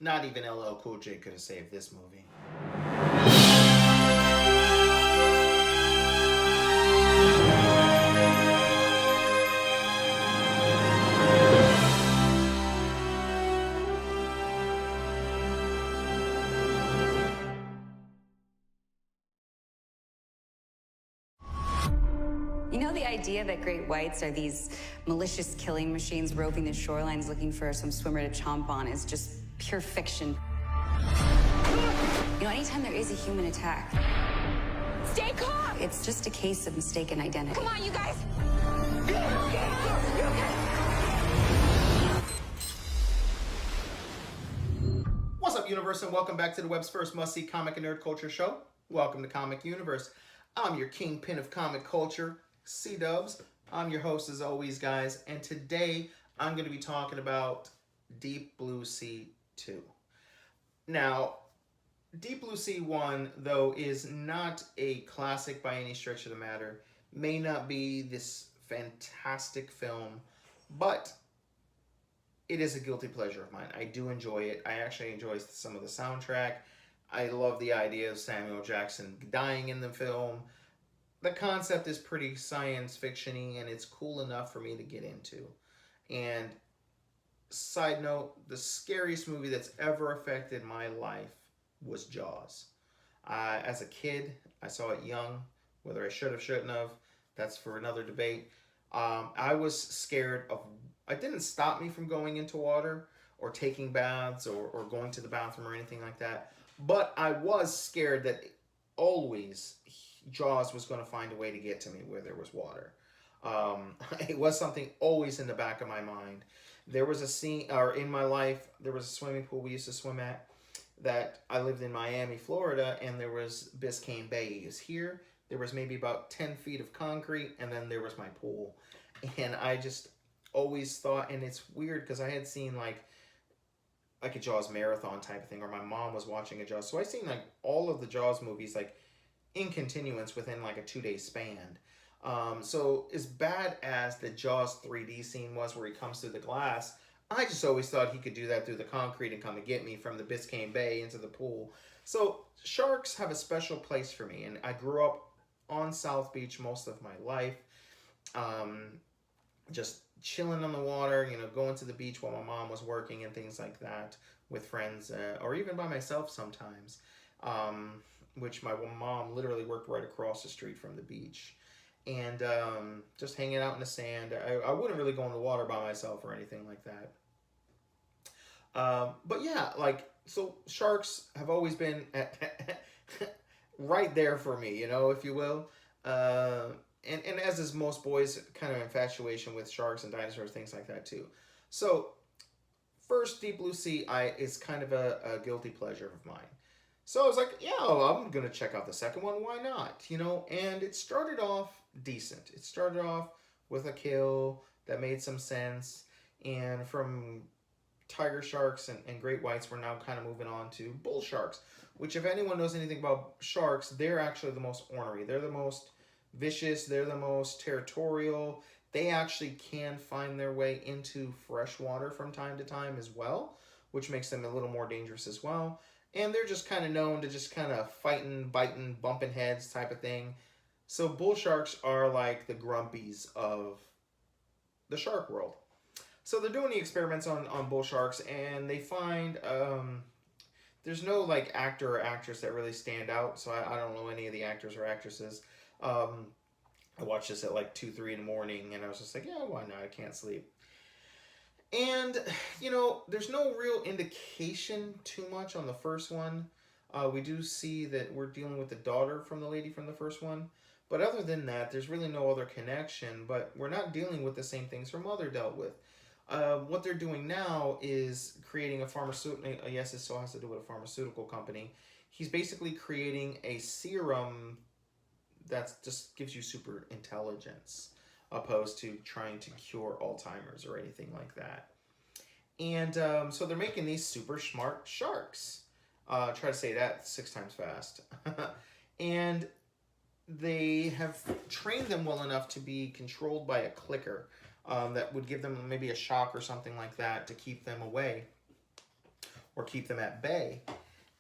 Not even LL Cool J could have saved this movie. You know, the idea that great whites are these malicious killing machines roving the shorelines looking for some swimmer to chomp on is just pure fiction. You know, anytime there is a human attack, stay calm! It's just a case of mistaken identity. Come on, you guys! What's up, Universe, and welcome back to the web's first must-see comic and nerd culture show. Welcome to Comic Universe. I'm your kingpin of comic culture, C-Dubs. I'm your host as always, guys, and today I'm going to be talking about Deep Blue Sea 2. Now, Deep Blue Sea 1, though, is not a classic by any stretch of the matter, may not be this fantastic film, but it is a guilty pleasure of mine. I do enjoy it. I actually enjoy some of the soundtrack. I love the idea of Samuel Jackson dying in the film. The concept is pretty science fiction-y, and it's cool enough for me to get into. And side note, the scariest movie that's ever affected my life was Jaws. As a kid, I saw it young. Whether I should have, shouldn't have, that's for another debate. I was scared of... It didn't stop me from going into water or taking baths or going to the bathroom or anything like that. But I was scared that always Jaws was going to find a way to get to me where there was water. It was something always in the back of my mind. There was a scene, or in my life, there was a swimming pool we used to swim at that I lived in Miami, Florida, and there was Biscayne Bay. It was here. There was maybe about 10 feet of concrete, and then there was my pool. And I just always thought, and it's weird because I had seen like a Jaws marathon type of thing, or my mom was watching a Jaws. So I seen like all of the Jaws movies like in continuance within like a 2-day span. So as bad as the Jaws 3D scene was where he comes through the glass, I just always thought he could do that through the concrete and come and get me from the Biscayne Bay into the pool. So sharks have a special place for me, and I grew up on South Beach most of my life. Just chilling on the water, you know, going to the beach while my mom was working and things like that with friends, or even by myself sometimes, which my mom literally worked right across the street from the beach. And just hanging out in the sand. I wouldn't really go in the water by myself or anything like that. But yeah, like, so sharks have always been right there for me, you know, if you will. And as is most boys, kind of infatuation with sharks and dinosaurs, things like that too. So first, Deep Blue Sea is kind of a guilty pleasure of mine. So I was like, yeah, I'm going to check out the second one. Why not? You know, and it started off decent. It started off with a kill that made some sense. And from tiger sharks and great whites, we're now kind of moving on to bull sharks, which if anyone knows anything about sharks, they're actually the most ornery. They're the most vicious. They're the most territorial. They actually can find their way into fresh water from time to time as well, which makes them a little more dangerous as well. And they're just kind of known to just kind of fighting, biting, bumping heads type of thing. So bull sharks are like the grumpies of the shark world. So they're doing the experiments on bull sharks, and they find there's no like actor or actress that really stand out. So I don't know any of the actors or actresses. I watched this at like 2, 3 in the morning, and I was just like, yeah, why not? I can't sleep. And, you know, there's no real indication too much on the first one. We do see that we're dealing with the daughter from the lady from the first one. But other than that, there's really no other connection. But we're not dealing with the same things her mother dealt with. What they're doing now is creating a pharmaceutical... Yes, it still has to do with a pharmaceutical company. He's basically creating a serum that just gives you super intelligence, opposed to trying to cure Alzheimer's or anything like that. And so they're making these super smart sharks. Try to say that 6 times fast. And they have trained them well enough to be controlled by a clicker that would give them maybe a shock or something like that to keep them away. or keep them at bay.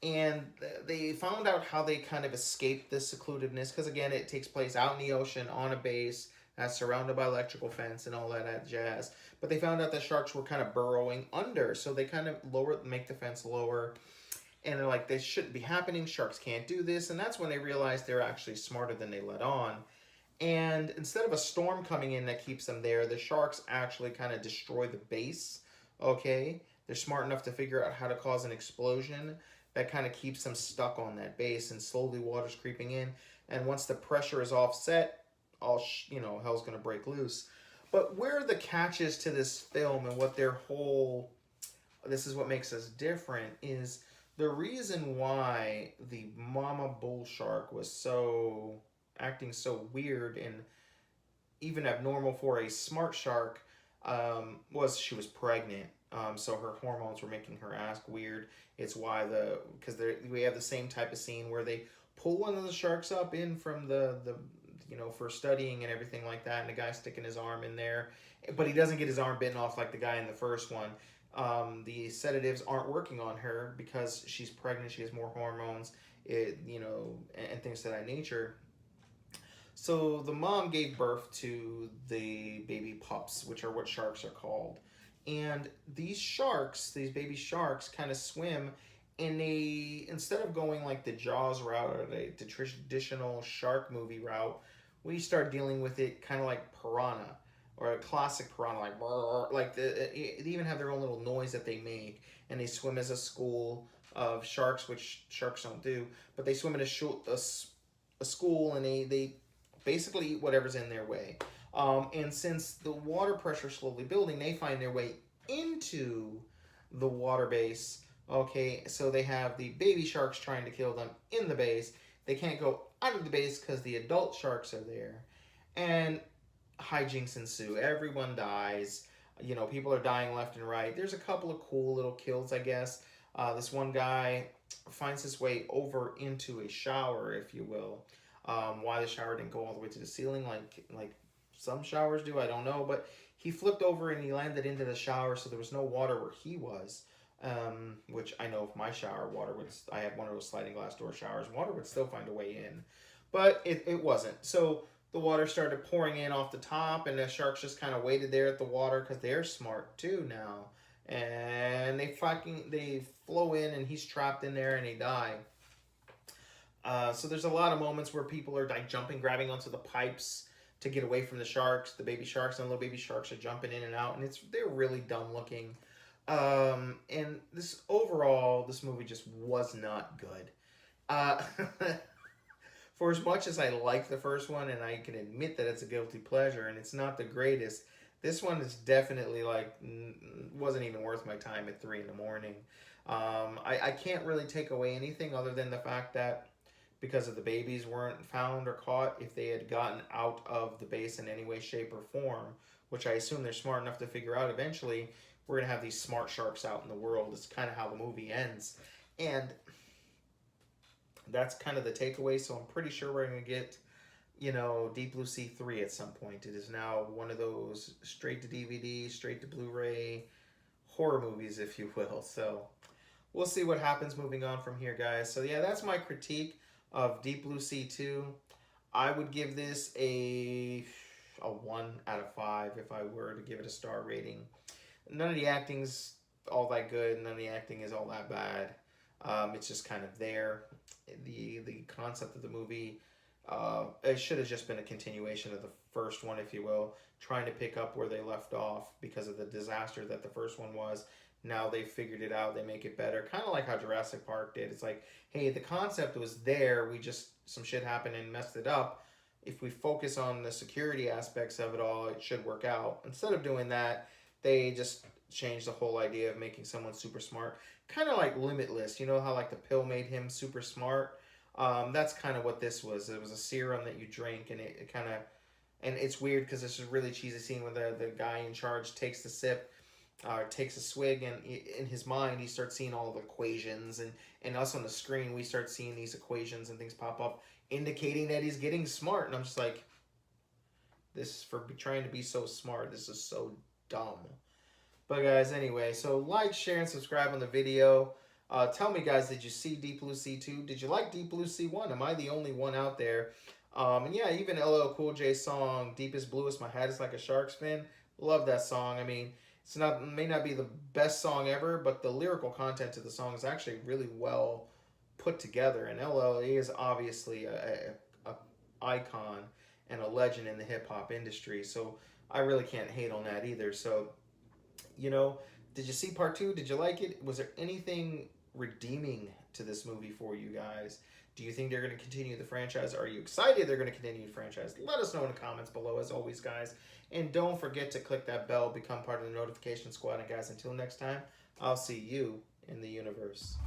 And they found out how they kind of escaped this secludedness, because again, it takes place out in the ocean on a base that's surrounded by electrical fence and all that jazz. But they found out that sharks were kind of burrowing under, so they kind of make the fence lower. And they're like, this shouldn't be happening. Sharks can't do this. And that's when they realized they're actually smarter than they let on. And instead of a storm coming in that keeps them there, the sharks actually kind of destroy the base. Okay? They're smart enough to figure out how to cause an explosion that kind of keeps them stuck on that base, and slowly water's creeping in. And once the pressure is offset, hell's going to break loose. But where the catches to this film and what this is what makes us different, is the reason why the mama bull shark was acting so weird and even abnormal for a smart shark, was she was pregnant. So her hormones were making her act weird. It's why because we have the same type of scene where they pull one of the sharks up in from the for studying and everything like that, and the guy sticking his arm in there, but he doesn't get his arm bitten off like the guy in the first one. The sedatives aren't working on her because she's pregnant. She has more hormones, and things of that nature. So the mom gave birth to the baby pups, which are what sharks are called. And these baby sharks kind of swim, and they, instead of going like the Jaws route or the traditional shark movie route, we start dealing with it kind of like piranha, or a classic piranha, like brrr, like they even have their own little noise that they make, and they swim as a school of sharks, which sharks don't do, but they swim in a school, and they basically eat whatever's in their way. And since the water pressure is slowly building, they find their way into the water base. Okay, so they have the baby sharks trying to kill them in the base. They can't go out of the base because the adult sharks are there. And hijinks ensue. Everyone dies. People are dying left and right. There's a couple of cool little kills, I guess. This one guy finds his way over into a shower, if you will. Why the shower didn't go all the way to the ceiling like some showers do, I don't know, but he flipped over and he landed into the shower, so there was no water where he was, which I know if my shower, I had one of those sliding glass door showers, water would still find a way in, but it wasn't. So the water started pouring in off the top, and the sharks just kind of waited there at the water, because they're smart too now, and they flow in, and he's trapped in there, and he died. So there's a lot of moments where people are like jumping, grabbing onto the pipes to get away from the sharks. The baby sharks and little baby sharks are jumping in and out, and they're really dumb looking. And this movie just was not good. For as much as I like the first one, and I can admit that it's a guilty pleasure, and it's not the greatest, this one is definitely wasn't even worth my time at 3 a.m. I can't really take away anything other than the fact that, because of the babies weren't found or caught, if they had gotten out of the base in any way, shape, or form, which I assume they're smart enough to figure out eventually, we're going to have these smart sharks out in the world. It's kind of how the movie ends. And that's kind of the takeaway, so I'm pretty sure we're going to get, Deep Blue Sea 3 at some point. It is now one of those straight to DVD, straight to Blu-ray horror movies, if you will. So we'll see what happens moving on from here, guys. So yeah, that's my critique of Deep Blue Sea 2. I would give this a 1 out of 5 if I were to give it a star rating. None of the acting's all that good. None of the acting is all that bad. It's just kind of there. The concept of the movie, it should have just been a continuation of the first one, if you will, trying to pick up where they left off because of the disaster that the first one was. Now they figured it out. They make it better. Kind of like how Jurassic Park did. It's like, hey, the concept was there. Some shit happened and messed it up. If we focus on the security aspects of it all, it should work out. Instead of doing that, they just changed the whole idea of making someone super smart. Kind of like Limitless. You know how like the pill made him super smart? That's kind of what this was. It was a serum that you drink, and it kind of... And it's weird because this is a really cheesy scene where the guy in charge takes the sip, takes a swig, and in his mind he starts seeing all the equations, and us on the screen we start seeing these equations and things pop up indicating that he's getting smart, and I'm just like, this, for trying to be so smart, this is so dumb. But guys, anyway, so like, share, and subscribe on the video. Tell me, guys, did you see Deep Blue Sea 2? Did you like Deep Blue Sea 1? Am I the only one out there? And yeah, even LL Cool J's song, Deepest Bluest, My Hat is Like a Shark's Fin. Love that song. I mean, it's not, may not be the best song ever, but the lyrical content of the song is actually really well put together. And LL is obviously a icon and a legend in the hip hop industry. So I really can't hate on that either. So, you know, did you see part 2? Did you like it? Was there anything redeeming to this movie for you guys? Do you think they're going to continue the franchise? Are you excited they're going to continue the franchise? Let us know in the comments below, as always, guys. And don't forget to click that bell, become part of the notification squad. And guys, until next time, I'll see you in the universe.